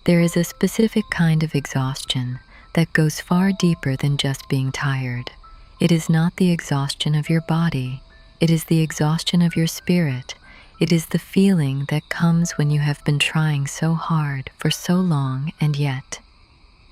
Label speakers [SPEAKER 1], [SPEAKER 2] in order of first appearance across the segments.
[SPEAKER 1] There is a specific kind of exhaustion that goes far deeper than just being tired. It is not the exhaustion of your body, it is the exhaustion of your spirit. It is the feeling that comes when you have been trying so hard for so long and yet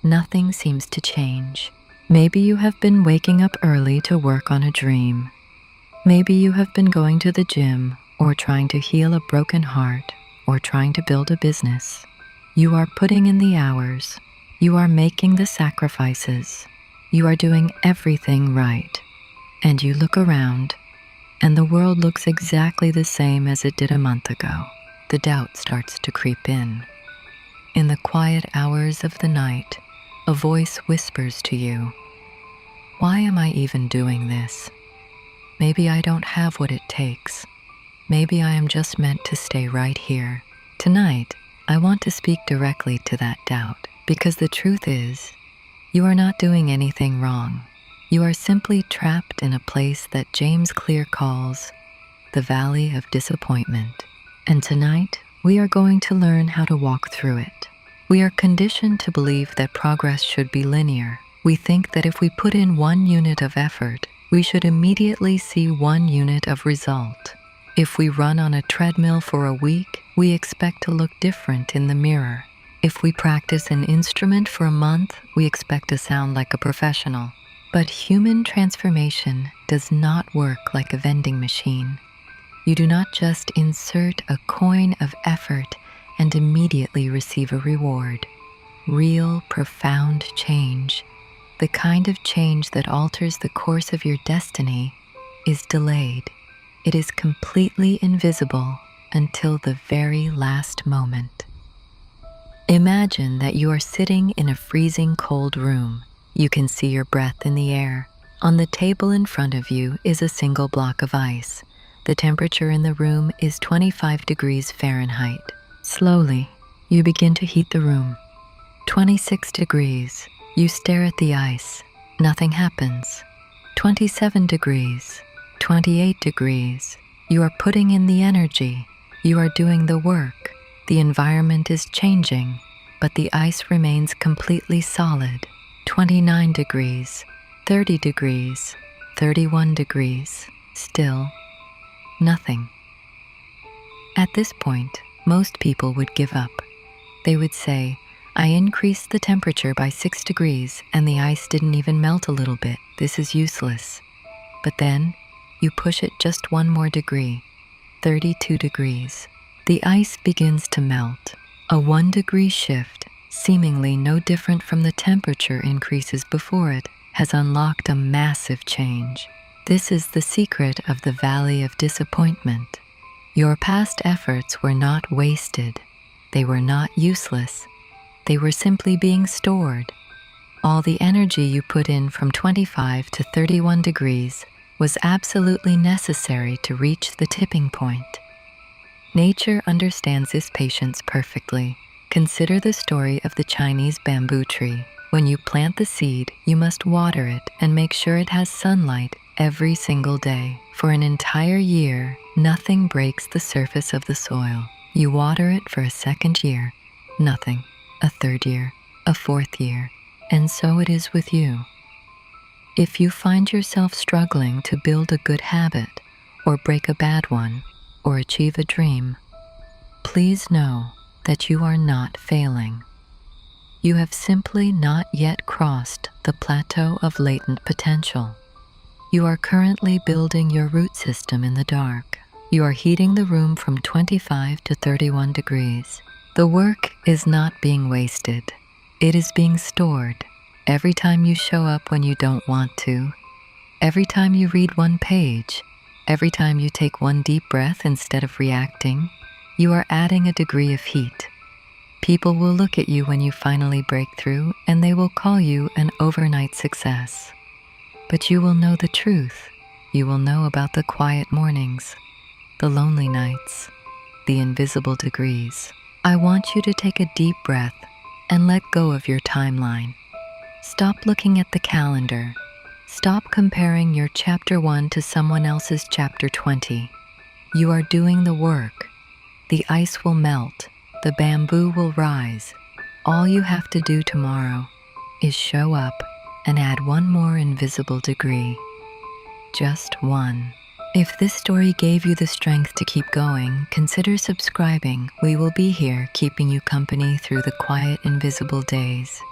[SPEAKER 1] nothing seems to change. Maybe you have been waking up early to work on a dream. Maybe you have been going to the gym or trying to heal a broken heart or trying to build a business. You are putting in the hours. You are making the sacrifices. You are doing everything right. And you look around, and the world looks exactly the same as it did a month ago. The doubt starts to creep in. In the quiet hours of the night, a voice whispers to you, "Why am I even doing this? Maybe I don't have what it takes. Maybe I am just meant to stay right here." Tonight, I want to speak directly to that doubt, because the truth is, you are not doing anything wrong. You are simply trapped in a place that James Clear calls the Valley of Disappointment. And tonight, we are going to learn how to walk through it. We are conditioned to believe that progress should be linear. We think that if we put in 1 unit of effort, we should immediately see 1 unit of result. If we run on a treadmill for a week, we expect to look different in the mirror. If we practice an instrument for a month, we expect to sound like a professional. But human transformation does not work like a vending machine. You do not just insert a coin of effort and immediately receive a reward. Real, profound change, the kind of change that alters the course of your destiny, is delayed. It is completely invisible until the very last moment. Imagine that you are sitting in a freezing cold room. You can see your breath in the air. On the table in front of you is a single block of ice. The temperature in the room is 25 degrees Fahrenheit. Slowly, you begin to heat the room. 26 degrees. You stare at the ice. Nothing happens. 27 degrees. 28 degrees. You are putting in the energy. You are doing the work. The environment is changing, but the ice remains completely solid. 29 degrees, 30 degrees, 31 degrees, still nothing. At this point, most people would give up. They would say, "I increased the temperature by 6 degrees and the ice didn't even melt a little bit. This is useless." But then, you push it just 1 more degree, 32 degrees. The ice begins to melt. A 1 degree shift, seemingly no different from the temperature increases before it, has unlocked a massive change. This is the secret of the Valley of Disappointment. Your past efforts were not wasted. They were not useless. They were simply being stored. All the energy you put in from 25 to 31 degrees was absolutely necessary to reach the tipping point. Nature understands this patience perfectly. Consider the story of the Chinese bamboo tree. When you plant the seed, you must water it and make sure it has sunlight every single day. For an entire year, nothing breaks the surface of the soil. You water it for a 2nd year, nothing. A 3rd year, a 4th year, and so it is with you. If you find yourself struggling to build a good habit, or break a bad one, or achieve a dream, please know that you are not failing. You have simply not yet crossed the plateau of latent potential. You are currently building your root system in the dark. You are heating the room from 25 to 31 degrees. The work is not being wasted. It is being stored. Every time you show up when you don't want to, every time you read 1 page, every time you take 1 deep breath instead of reacting, you are adding a degree of heat. People will look at you when you finally break through, and they will call you an overnight success. But you will know the truth. You will know about the quiet mornings, the lonely nights, the invisible degrees. I want you to take a deep breath and let go of your timeline. Stop looking at the calendar. Stop comparing your chapter 1 to someone else's chapter 20. You are doing the work. The ice will melt. The bamboo will rise. All you have to do tomorrow is show up and add one more invisible degree. Just one. If this story gave you the strength to keep going, consider subscribing. We will be here keeping you company through the quiet, invisible days.